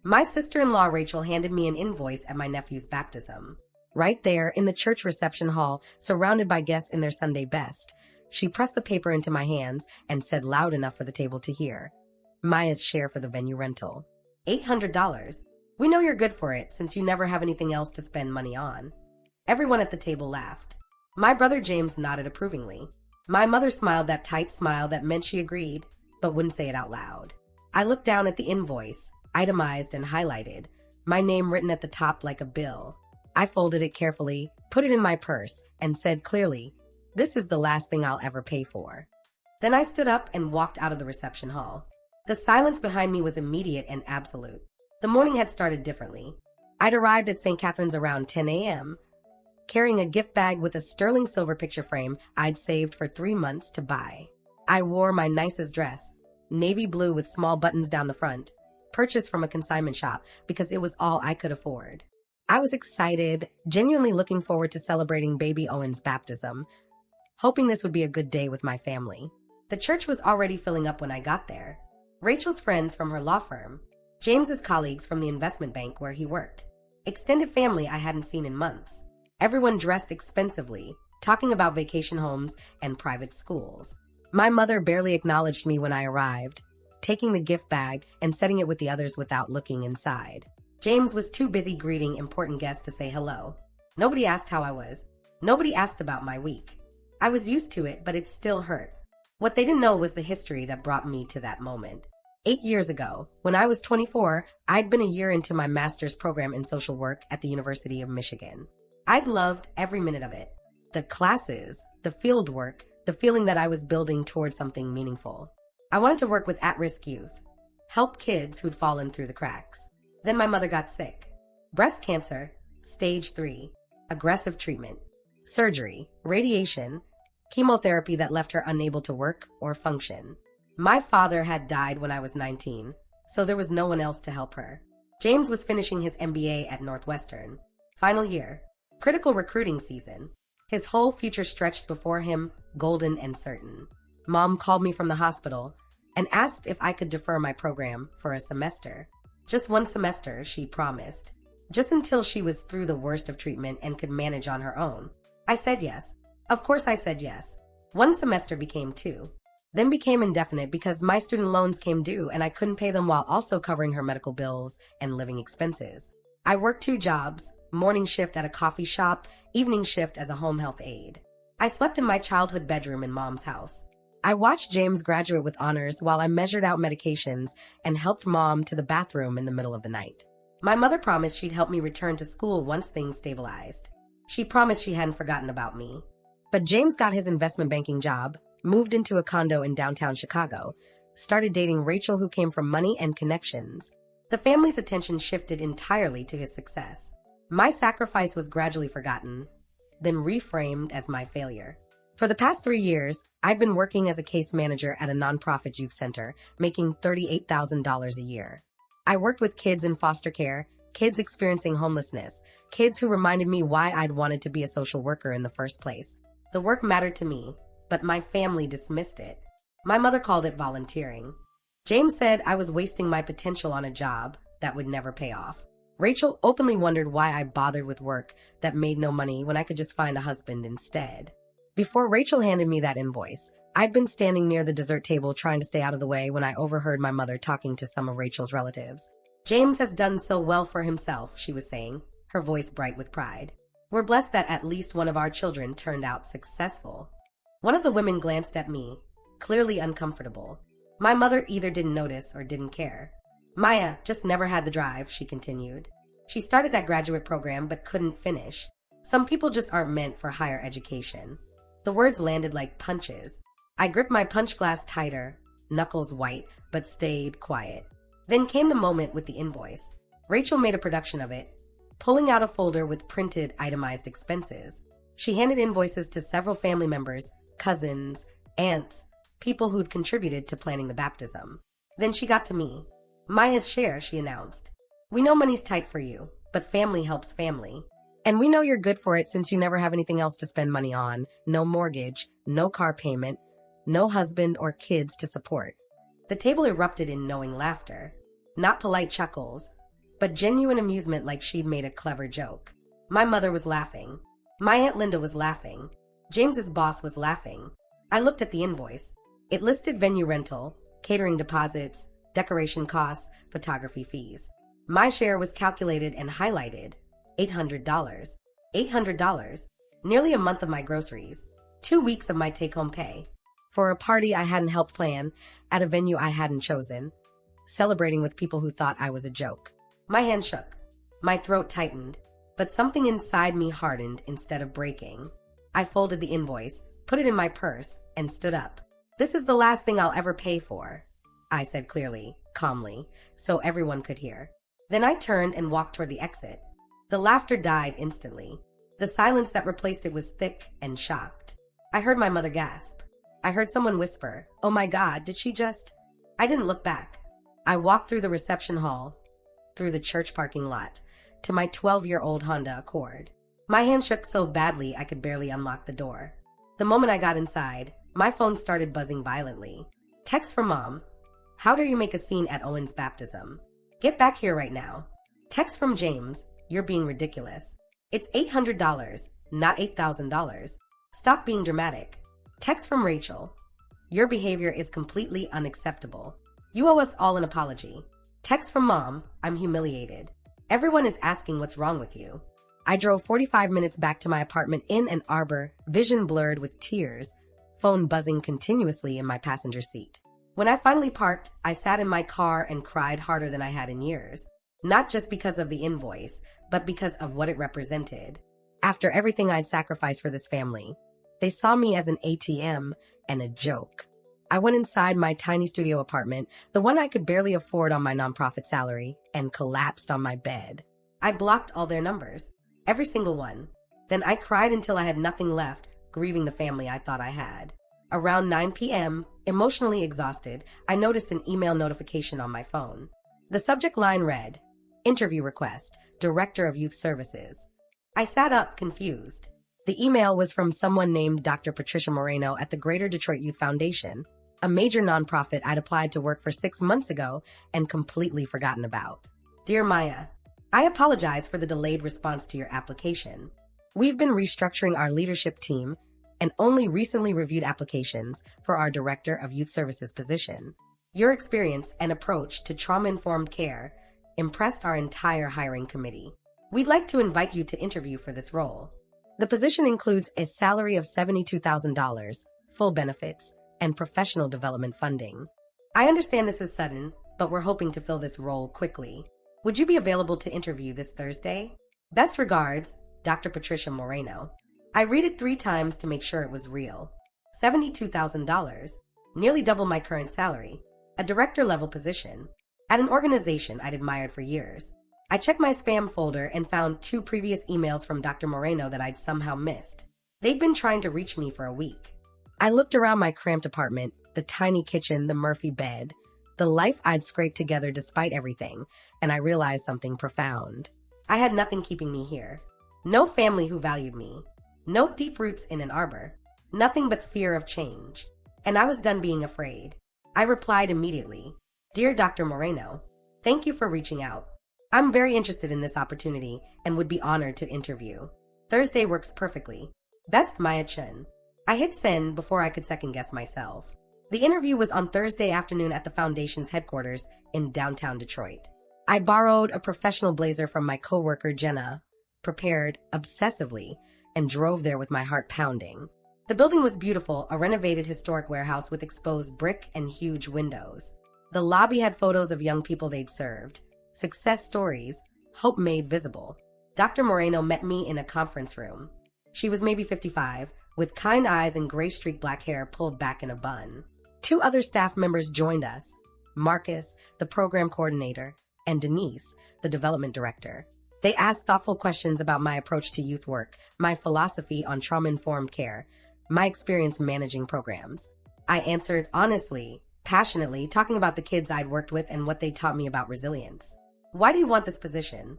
My sister-in-law Rachel handed me an invoice at my nephew's baptism. Right there in the church reception hall, surrounded by guests in their Sunday best, she pressed the paper into my hands and said loud enough for the table to hear, "Maya's share for the venue rental. $800. We know you're good for it since you never have anything else to spend money on." Everyone at the table laughed. My brother James nodded approvingly. My mother smiled that tight smile that meant she agreed, but wouldn't say it out loud. I looked down at the invoice, itemized and highlighted, my name written at the top like a bill. I folded it carefully, put it in my purse, and said clearly, "This is the last thing I'll ever pay for." Then I stood up and walked out of the reception hall. The silence behind me was immediate and absolute. The morning had started differently. I'd arrived at St. Catherine's around 10 a.m., carrying a gift bag with a sterling silver picture frame I'd saved for 3 months to buy. I wore my nicest dress, navy blue with small buttons down the front, purchased from a consignment shop because it was all I could afford. I was excited, genuinely looking forward to celebrating baby Owen's baptism, hoping this would be a good day with my family. The church was already filling up when I got there. Rachel's friends from her law firm, James's colleagues from the investment bank where he worked, extended family I hadn't seen in months. Everyone dressed expensively, talking about vacation homes and private schools. My mother barely acknowledged me when I arrived, taking the gift bag and setting it with the others without looking inside. James was too busy greeting important guests to say hello. Nobody asked how I was. Nobody asked about my week. I was used to it, but it still hurt. What they didn't know was the history that brought me to that moment. 8 years ago, when I was 24, I'd been a year into my master's program in social work at the University of Michigan. I'd loved every minute of it. The classes, the field work, the feeling that I was building towards something meaningful. I wanted to work with at-risk youth, help kids who'd fallen through the cracks. Then my mother got sick. Breast cancer, stage 3, aggressive treatment, surgery, radiation, chemotherapy that left her unable to work or function. My father had died when I was 19, so there was no one else to help her. James was finishing his MBA at Northwestern. Final year, critical recruiting season. His whole future stretched before him, golden and certain. Mom called me from the hospital and asked if I could defer my program for a semester. Just 1 semester, she promised. Just until she was through the worst of treatment and could manage on her own. I said yes. Of course I said yes. 1 semester became 2. Then became indefinite because my student loans came due and I couldn't pay them while also covering her medical bills and living expenses. I worked 2 jobs, morning shift at a coffee shop, evening shift as a home health aide. I slept in my childhood bedroom in Mom's house. I watched James graduate with honors while I measured out medications and helped Mom to the bathroom in the middle of the night. My mother promised she'd help me return to school once things stabilized. She promised she hadn't forgotten about me. But James got his investment banking job, moved into a condo in downtown Chicago, started dating Rachel who came from money and connections. The family's attention shifted entirely to his success. My sacrifice was gradually forgotten, then reframed as my failure. For the past 3 years, I'd been working as a case manager at a nonprofit youth center, making $38,000 a year. I worked with kids in foster care, kids experiencing homelessness, kids who reminded me why I'd wanted to be a social worker in the first place. The work mattered to me, but my family dismissed it. My mother called it volunteering. James said I was wasting my potential on a job that would never pay off. Rachel openly wondered why I bothered with work that made no money when I could just find a husband instead. Before Rachel handed me that invoice, I'd been standing near the dessert table trying to stay out of the way when I overheard my mother talking to some of Rachel's relatives. "James has done so well for himself," she was saying, her voice bright with pride. "We're blessed that at least one of our children turned out successful." One of the women glanced at me, clearly uncomfortable. My mother either didn't notice or didn't care. "Maya just never had the drive," she continued. "She started that graduate program but couldn't finish. Some people just aren't meant for higher education." The words landed like punches. I gripped my punch glass tighter, knuckles white, but stayed quiet. Then came the moment with the invoice. Rachel made a production of it, pulling out a folder with printed, itemized expenses. She handed invoices to several family members, cousins, aunts, people who'd contributed to planning the baptism. Then she got to me. "Maya's share," she announced. "We know money's tight for you, but family helps family. And we know you're good for it since you never have anything else to spend money on, no mortgage, no car payment, no husband or kids to support." The table erupted in knowing laughter. Not polite chuckles, but genuine amusement like she'd made a clever joke. My mother was laughing. My Aunt Linda was laughing. James's boss was laughing. I looked at the invoice. It listed venue rental, catering deposits, decoration costs, photography fees. My share was calculated and highlighted. $800. $800. Nearly a month of my groceries. 2 weeks of my take-home pay. For a party I hadn't helped plan, at a venue I hadn't chosen. Celebrating with people who thought I was a joke. My hand shook. My throat tightened. But something inside me hardened instead of breaking. I folded the invoice, put it in my purse, and stood up. "This is the last thing I'll ever pay for," I said clearly, calmly, so everyone could hear. Then I turned and walked toward the exit. The laughter died instantly. The silence that replaced it was thick and shocked. I heard my mother gasp. I heard someone whisper, "Oh my God, did she just—" I didn't look back. I walked through the reception hall, through the church parking lot, to my 12-year-old Honda Accord. My hand shook so badly I could barely unlock the door. The moment I got inside, my phone started buzzing violently. Text from Mom. "How dare you make a scene at Owen's baptism? Get back here right now." Text from James. "You're being ridiculous. It's $800, not $8,000. Stop being dramatic." Text from Rachel. "Your behavior is completely unacceptable. You owe us all an apology." Text from Mom. "I'm humiliated. Everyone is asking what's wrong with you." I drove 45 minutes back to my apartment in Ann Arbor, vision blurred with tears, phone buzzing continuously in my passenger seat. When I finally parked, I sat in my car and cried harder than I had in years. Not just because of the invoice, but because of what it represented. After everything I'd sacrificed for this family, they saw me as an ATM and a joke. I went inside my tiny studio apartment, the one I could barely afford on my nonprofit salary, and collapsed on my bed. I blocked all their numbers. Every single one. Then I cried until I had nothing left, grieving the family I thought I had. Around 9 p.m., emotionally exhausted, I noticed an email notification on my phone. The subject line read, "Interview request, Director of Youth Services." I sat up, confused. The email was from someone named Dr. Patricia Moreno at the Greater Detroit Youth Foundation, a major nonprofit I'd applied to work for 6 months ago and completely forgotten about. "Dear Maya, I apologize for the delayed response to your application. We've been restructuring our leadership team and only recently reviewed applications for our Director of Youth Services position. Your experience and approach to trauma-informed care impressed our entire hiring committee. We'd like to invite you to interview for this role. The position includes a salary of $72,000, full benefits, and professional development funding. I understand this is sudden, but we're hoping to fill this role quickly. Would you be available to interview this Thursday? Best regards, Dr. Patricia Moreno." I read it 3 times to make sure it was real. $72,000, nearly double my current salary, a director-level position, at an organization I'd admired for years. I checked my spam folder and found 2 previous emails from Dr. Moreno that I'd somehow missed. They'd been trying to reach me for a week. I looked around my cramped apartment, the tiny kitchen, the Murphy bed, the life I'd scraped together despite everything, and I realized something profound. I had nothing keeping me here. No family who valued me. No deep roots in Ann Arbor. Nothing but fear of change. And I was done being afraid. I replied immediately, "Dear Dr. Moreno, thank you for reaching out. I'm very interested in this opportunity and would be honored to interview. Thursday works perfectly. Best, Maya Chen." I hit send before I could second-guess myself. The interview was on Thursday afternoon at the Foundation's headquarters in downtown Detroit. I borrowed a professional blazer from my coworker Jenna, prepared obsessively, and drove there with my heart pounding. The building was beautiful, a renovated historic warehouse with exposed brick and huge windows. The lobby had photos of young people they'd served, success stories, hope made visible. Dr. Moreno met me in a conference room. She was maybe 55, with kind eyes and gray-streaked black hair pulled back in a bun. 2 other staff members joined us, Marcus, the program coordinator, and Denise, the development director. They asked thoughtful questions about my approach to youth work, my philosophy on trauma-informed care, my experience managing programs. I answered honestly, passionately, talking about the kids I'd worked with and what they taught me about resilience. "Why do you want this position?"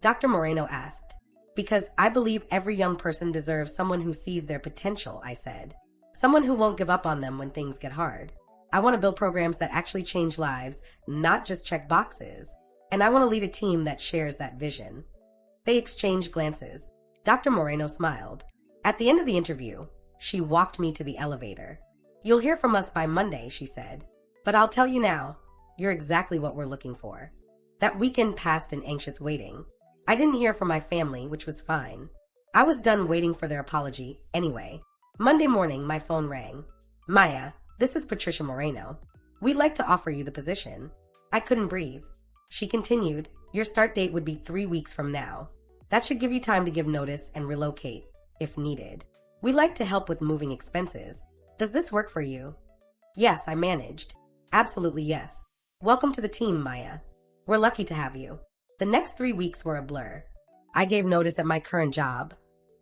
Dr. Moreno asked. "Because I believe every young person deserves someone who sees their potential," I said. "Someone who won't give up on them when things get hard. I want to build programs that actually change lives, not just check boxes." and I want to lead a team that shares that vision." They exchanged glances. Dr. Moreno smiled. At the end of the interview, she walked me to the elevator. "You'll hear from us by Monday," she said. "But I'll tell you now, you're exactly what we're looking for." That weekend passed in anxious waiting. I didn't hear from my family, which was fine. I was done waiting for their apology anyway. Monday morning, my phone rang. "Maya, this is Patricia Moreno. We'd like to offer you the position." I couldn't breathe. She continued, "Your start date would be 3 weeks from now. That should give you time to give notice and relocate, if needed. We'd like to help with moving expenses. Does this work for you?" "Yes," I managed. "Absolutely yes. Welcome to the team, Maya. We're lucky to have you." The next 3 weeks were a blur. I gave notice at my current job.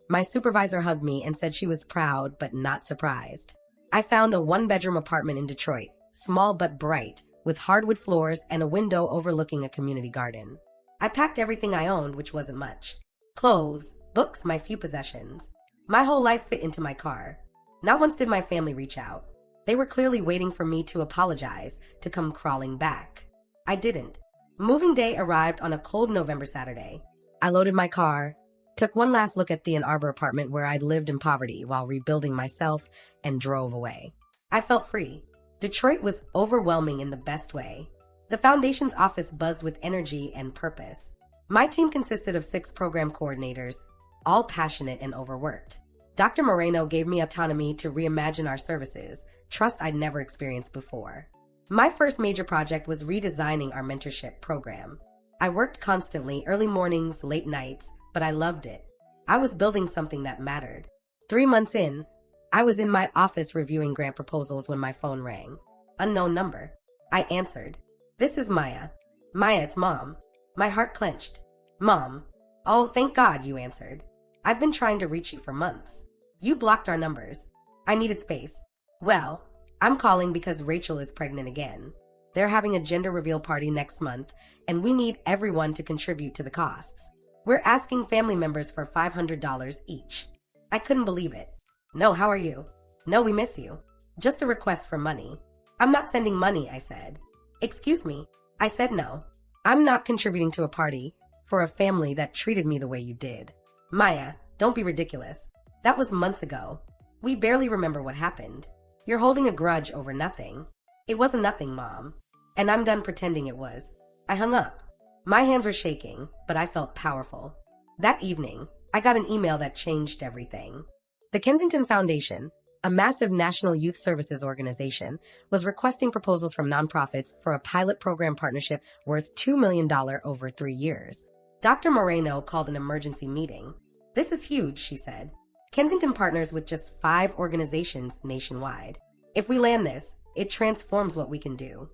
My supervisor hugged me and said she was proud but not surprised. I found a 1-bedroom apartment in Detroit, small but bright, with hardwood floors and a window overlooking a community garden. I packed everything I owned, which wasn't much. Clothes, books, my few possessions. My whole life fit into my car. Not once did my family reach out. They were clearly waiting for me to apologize, to come crawling back. I didn't. Moving day arrived on a cold November Saturday. I loaded my car, took one last look at the Ann Arbor apartment where I'd lived in poverty while rebuilding myself, and drove away. I felt free. Detroit was overwhelming in the best way. The Foundation's office buzzed with energy and purpose. My team consisted of 6 program coordinators, all passionate and overworked. Dr. Moreno gave me autonomy to reimagine our services, trust I'd never experienced before. My first major project was redesigning our mentorship program. I worked constantly, early mornings, late nights, but I loved it. I was building something that mattered. 3 months in, I was in my office reviewing grant proposals when my phone rang. Unknown number. I answered. "This is Maya." "Maya, it's Mom." My heart clenched. "Mom." "Oh, thank God you answered. I've been trying to reach you for months. You blocked our numbers." I needed space. "Well, I'm calling because Rachel is pregnant again. They're having a gender reveal party next month, and we need everyone to contribute to the costs. We're asking family members for $500 each." I couldn't believe it. "No, how are you?" "No, we miss you. Just a request for money." "I'm not sending money," I said. "Excuse me." I said no. "I'm not contributing to a party for a family that treated me the way you did." "Maya, don't be ridiculous. That was months ago. We barely remember what happened. You're holding a grudge over nothing." "It wasn't nothing, Mom. And I'm done pretending it was." I hung up. My hands were shaking, but I felt powerful. That evening, I got an email that changed everything. The Kensington Foundation, a massive national youth services organization, was requesting proposals from nonprofits for a pilot program partnership worth $2 million over 3 years. Dr. Moreno called an emergency meeting. "This is huge," she said. "Kensington partners with just 5 organizations nationwide. If we land this, it transforms what we can do."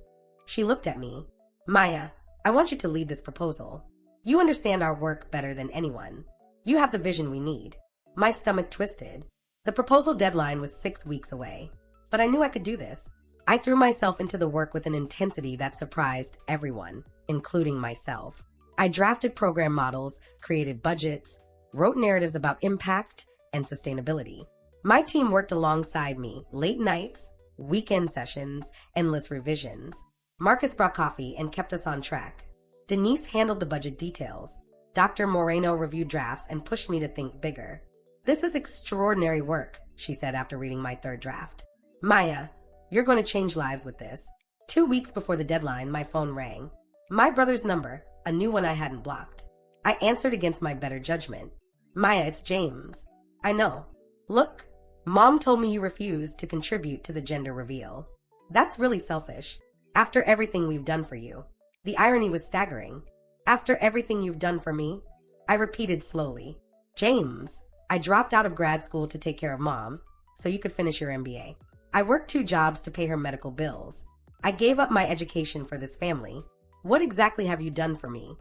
She looked at me. "Maya, I want you to lead this proposal. You understand our work better than anyone. You have the vision we need." My stomach twisted. The proposal deadline was 6 weeks away. But I knew I could do this. I threw myself into the work with an intensity that surprised everyone, including myself. I drafted program models, created budgets, wrote narratives about impact and sustainability. My team worked alongside me, late nights, weekend sessions, endless revisions. Marcus brought coffee and kept us on track. Denise handled the budget details. Dr. Moreno reviewed drafts and pushed me to think bigger. "This is extraordinary work," she said after reading my 3rd draft. "Maya, you're going to change lives with this." 2 weeks before the deadline, my phone rang. My brother's number, a new one I hadn't blocked. I answered against my better judgment. "Maya, it's James." "I know. Look, Mom told me you refused to contribute to the gender reveal. That's really selfish. After everything we've done for you." The irony was staggering. "After everything you've done for me?" I repeated slowly. "James, I dropped out of grad school to take care of Mom, so you could finish your MBA. I worked 2 jobs to pay her medical bills. I gave up my education for this family. What exactly have you done for me?"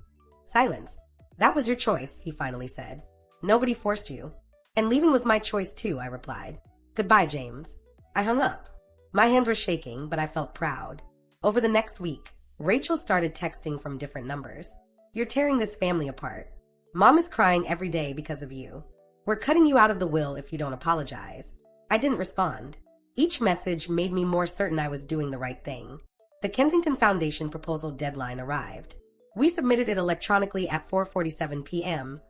Silence. "That was your choice," he finally said. "Nobody forced you." "And leaving was my choice too," I replied. "Goodbye, James." I hung up. My hands were shaking, but I felt proud. Over the next week, Rachel started texting from different numbers. "You're tearing this family apart. Mom is crying every day because of you. We're cutting you out of the will if you don't apologize." I didn't respond. Each message made me more certain I was doing the right thing. The Kensington Foundation proposal deadline arrived. We submitted it electronically at 4:47 p.m.,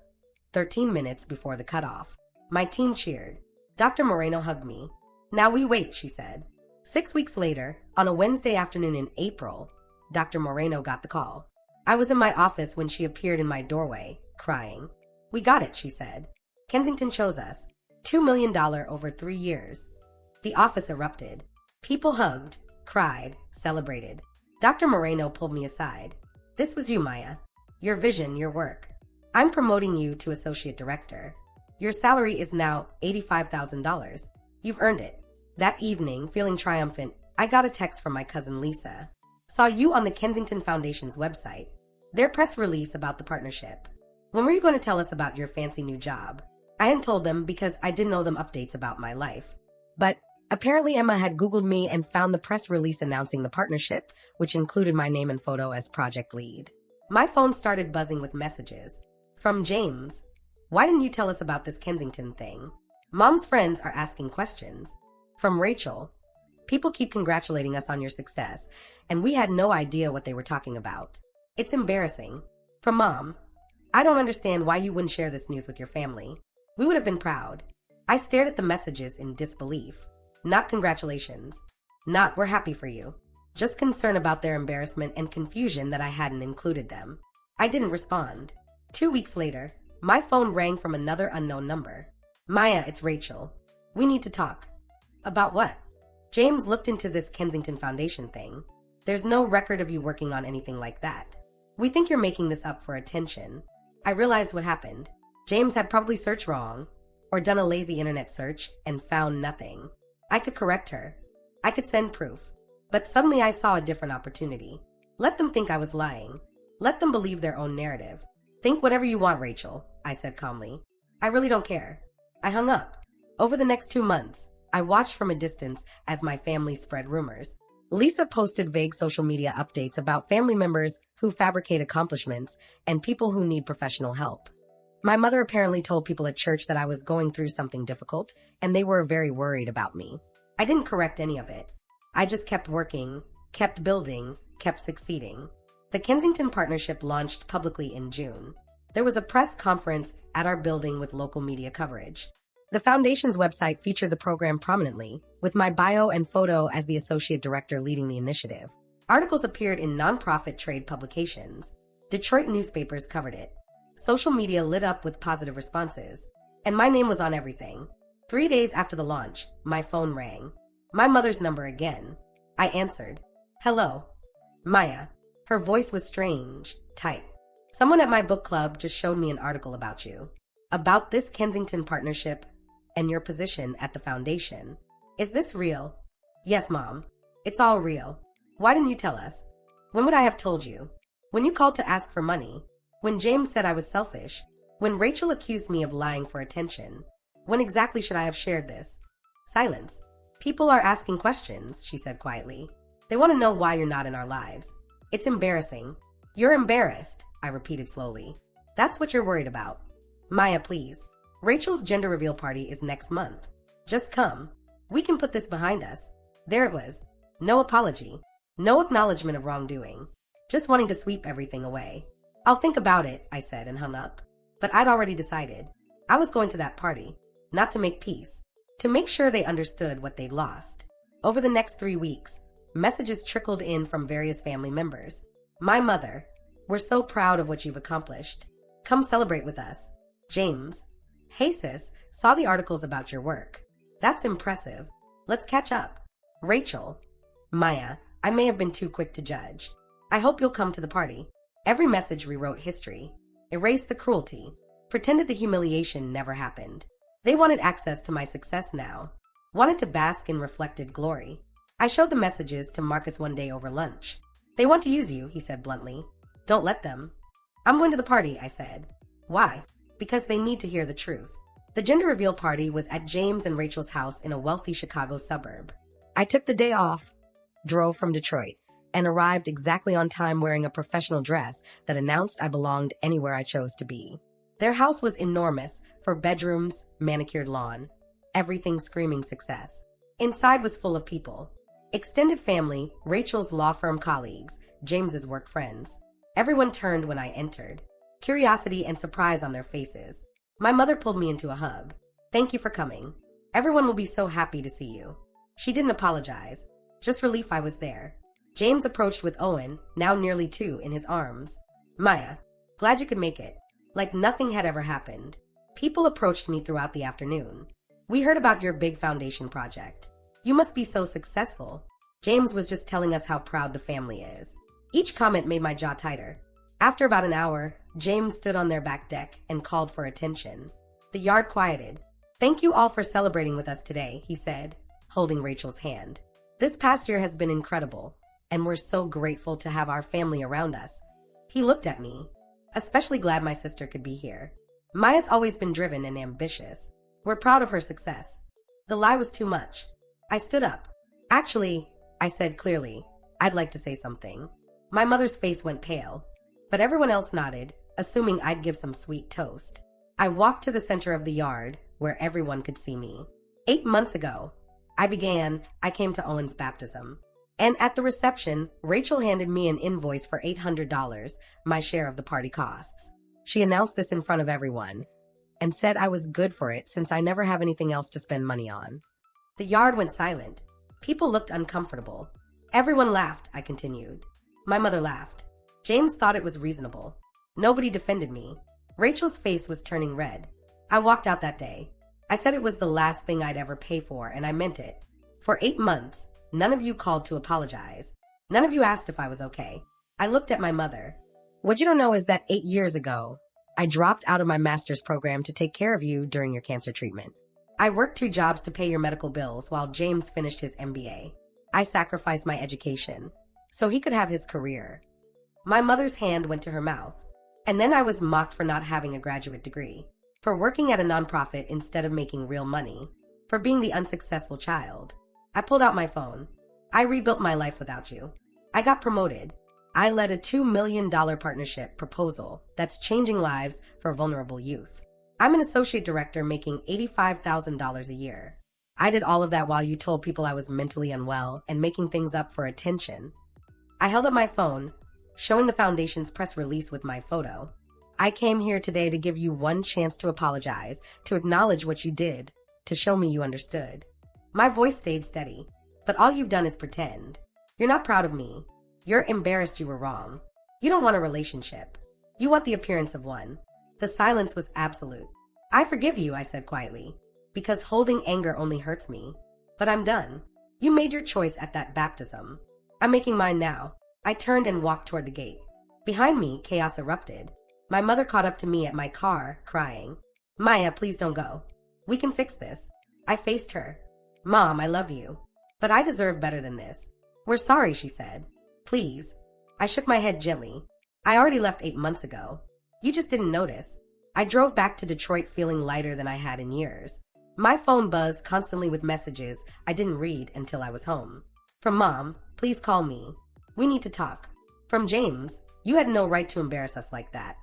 13 minutes before the cutoff. My team cheered. Dr. Moreno hugged me. Now we wait, she said. 6 weeks later, on a Wednesday afternoon in April, Dr. Moreno got the call. I was in my office when she appeared in my doorway, crying. We got it, she said. Kensington chose us. $2 million over 3 years. The office erupted. People hugged, cried, celebrated. Dr. Moreno pulled me aside. This was you, Maya. Your vision, your work. I'm promoting you to associate director. Your salary is now $85,000. You've earned it. That evening, feeling triumphant, I got a text from my cousin Lisa. Saw you on the Kensington Foundation's website. Their press release about the partnership. When were you going to tell us about your fancy new job? I hadn't told them because I didn't know them updates about my life. But apparently Emma had Googled me and found the press release announcing the partnership, which included my name and photo as project lead. My phone started buzzing with messages. From James. Why didn't you tell us about this Kensington thing? Mom's friends are asking questions. From Rachel. People keep congratulating us on your success, and we had no idea what they were talking about. It's embarrassing. From Mom. I don't understand why you wouldn't share this news with your family. We would have been proud. I stared at the messages in disbelief. Not congratulations. Not we're happy for you. Just concern about their embarrassment and confusion that I hadn't included them. I didn't respond. 2 weeks later, my phone rang from another unknown number. Maya, it's Rachel. We need to talk. About what? James looked into this Kensington Foundation thing. There's no record of you working on anything like that. We think you're making this up for attention. I realized what happened. James had probably searched wrong, or done a lazy internet search and found nothing. I could correct her. I could send proof. But suddenly I saw a different opportunity. Let them think I was lying. Let them believe their own narrative. Think whatever you want, Rachel, I said calmly. I really don't care. I hung up. Over the next 2 months, I watched from a distance as my family spread rumors. Lisa posted vague social media updates about family members who fabricate accomplishments and people who need professional help. My mother apparently told people at church that I was going through something difficult, and they were very worried about me. I didn't correct any of it. I just kept working, kept building, kept succeeding. The Kensington Partnership launched publicly in June. There was a press conference at our building with local media coverage. The foundation's website featured the program prominently, with my bio and photo as the associate director leading the initiative. Articles appeared in nonprofit trade publications. Detroit newspapers covered it. Social media lit up with positive responses, and my name was on everything. 3 days after the launch, my phone rang. My mother's number again. I answered. Hello. Maya. Her voice was strange, tight. Someone at my book club just showed me an article about you. About this Kensington Partnership and your position at the foundation. Is this real? Yes, Mom. It's all real. Why didn't you tell us? When would I have told you? When you called to ask for money? When James said I was selfish? When Rachel accused me of lying for attention? When exactly should I have shared this? Silence. People are asking questions, she said quietly. They want to know why you're not in our lives. It's embarrassing. You're embarrassed, I repeated slowly. That's what you're worried about. Maya, please. Rachel's gender reveal party is next month. Just come. We can put this behind us. There it was. No apology. No acknowledgement of wrongdoing. Just wanting to sweep everything away. I'll think about it, I said and hung up. But I'd already decided. I was going to that party. Not to make peace. To make sure they understood what they'd lost. Over the next 3 weeks, messages trickled in from various family members. My mother. We're so proud of what you've accomplished. Come celebrate with us. James. Hey sis, saw the articles about your work. That's impressive. Let's catch up. Rachel. Maya, I may have been too quick to judge. I hope you'll come to the party. Every message rewrote history. Erased the cruelty. Pretended the humiliation never happened. They wanted access to my success now. Wanted to bask in reflected glory. I showed the messages to Marcus one day over lunch. They want to use you, he said bluntly. Don't let them. I'm going to the party, I said. Why? Because they need to hear the truth. The gender reveal party was at James and Rachel's house in a wealthy Chicago suburb. I took the day off, drove from Detroit, and arrived exactly on time wearing a professional dress that announced I belonged anywhere I chose to be. Their house was enormous, 4 bedrooms, manicured lawn, everything screaming success. Inside was full of people. Extended family, Rachel's law firm colleagues, James's work friends. Everyone turned when I entered, curiosity and surprise on their faces. My mother pulled me into a hug. Thank you for coming. Everyone will be so happy to see you. She didn't apologize, just relief I was there. James approached with Owen, now nearly 2, in his arms. Maya, glad you could make it. Like nothing had ever happened. People approached me throughout the afternoon. We heard about your big foundation project. You must be so successful. James was just telling us how proud the family is. Each comment made my jaw tighter. After about an hour, James stood on their back deck and called for attention. The yard quieted. Thank you all for celebrating with us today, he said, holding Rachel's hand. This past year has been incredible, and we're so grateful to have our family around us. He looked at me, especially glad my sister could be here. Maya's always been driven and ambitious. We're proud of her success. The lie was too much. I stood up. Actually, I said clearly, I'd like to say something. My mother's face went pale, but everyone else nodded, assuming I'd give some sweet toast. I walked to the center of the yard, where everyone could see me. 8 months ago, I came to Owen's baptism. And at the reception, Rachel handed me an invoice for $800, my share of the party costs. She announced this in front of everyone, and said I was good for it since I never have anything else to spend money on. The yard went silent. People looked uncomfortable. Everyone laughed, I continued. My mother laughed. James thought it was reasonable. Nobody defended me. Rachel's face was turning red. I walked out that day. I said it was the last thing I'd ever pay for, and I meant it. For 8 months, none of you called to apologize. None of you asked if I was okay. I looked at my mother. What you don't know is that 8 years ago, I dropped out of my master's program to take care of you during your cancer treatment. I worked 2 jobs to pay your medical bills while James finished his MBA. I sacrificed my education so he could have his career. My mother's hand went to her mouth. And then I was mocked for not having a graduate degree, for working at a nonprofit instead of making real money, for being the unsuccessful child. I pulled out my phone. I rebuilt my life without you. I got promoted. I led a $2 million partnership proposal that's changing lives for vulnerable youth. I'm an associate director making $85,000 a year. I did all of that while you told people I was mentally unwell and making things up for attention. I held up my phone, showing the foundation's press release with my photo. I came here today to give you one chance to apologize, to acknowledge what you did, to show me you understood. My voice stayed steady, but all you've done is pretend. You're not proud of me. You're embarrassed you were wrong. You don't want a relationship. You want the appearance of one. The silence was absolute. I forgive you, I said quietly, because holding anger only hurts me. But I'm done. You made your choice at that baptism. I'm making mine now. I turned and walked toward the gate. Behind me, chaos erupted. My mother caught up to me at my car, crying, Maya, please don't go. We can fix this. I faced her. Mom, I love you. But I deserve better than this. We're sorry, she said. Please. I shook my head gently. I already left 8 months ago. You just didn't notice. I drove back to Detroit feeling lighter than I had in years. My phone buzzed constantly with messages I didn't read until I was home. From Mom, please call me. We need to talk. From James, you had no right to embarrass us like that.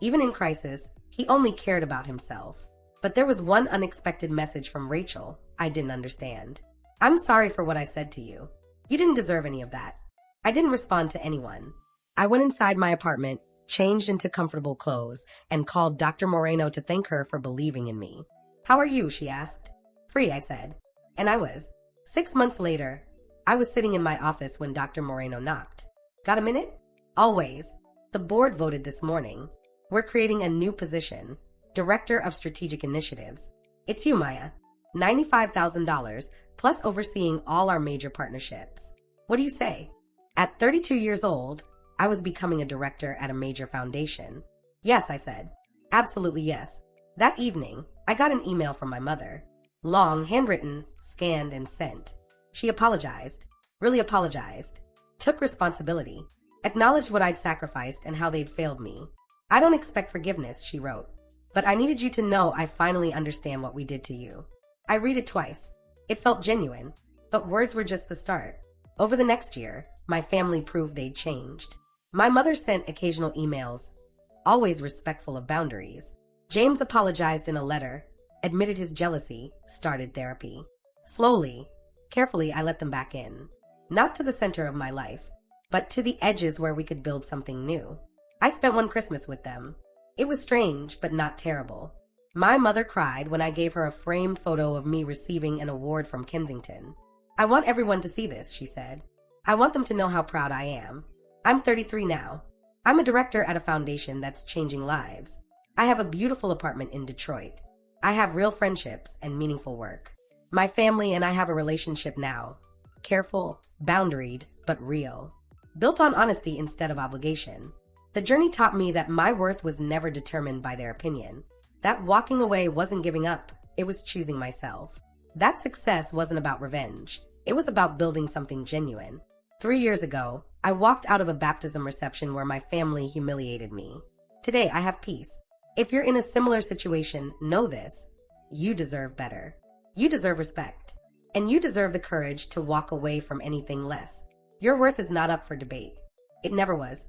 Even in crisis, he only cared about himself. But there was one unexpected message from Rachel I didn't understand. I'm sorry for what I said to you. You didn't deserve any of that. I didn't respond to anyone. I went inside my apartment, changed into comfortable clothes, and called Dr. Moreno to thank her for believing in me. How are you? She asked. Free, I said. And I was. 6 months later, I was sitting in my office when Dr. Moreno knocked. Got a minute? Always. The board voted this morning. We're creating a new position, Director of Strategic Initiatives. It's you, Maya. $95,000, plus overseeing all our major partnerships. What do you say? At 32 years old, I was becoming a director at a major foundation. Yes, I said. Absolutely yes. That evening, I got an email from my mother. Long, handwritten, scanned, and sent. She apologized. Really apologized. Took responsibility. Acknowledged what I'd sacrificed and how they'd failed me. I don't expect forgiveness, she wrote. But I needed you to know I finally understand what we did to you. I read it twice. It felt genuine, but words were just the start. Over the next year, my family proved they'd changed. My mother sent occasional emails, always respectful of boundaries. James apologized in a letter, admitted his jealousy, started therapy. Slowly, carefully, I let them back in. Not to the center of my life, but to the edges where we could build something new. I spent one Christmas with them. It was strange, but not terrible. My mother cried when I gave her a framed photo of me receiving an award from Kensington. I want everyone to see this, she said. I want them to know how proud I am. I'm 33 now. I'm a director at a foundation that's changing lives. I have a beautiful apartment in Detroit. I have real friendships and meaningful work. My family and I have a relationship now. Careful, boundaried, but real. Built on honesty instead of obligation. The journey taught me that my worth was never determined by their opinion. That walking away wasn't giving up, it was choosing myself. That success wasn't about revenge. It was about building something genuine. 3 years ago, I walked out of a baptism reception where my family humiliated me. Today, I have peace. If you're in a similar situation, know this. You deserve better. You deserve respect. And you deserve the courage to walk away from anything less. Your worth is not up for debate. It never was.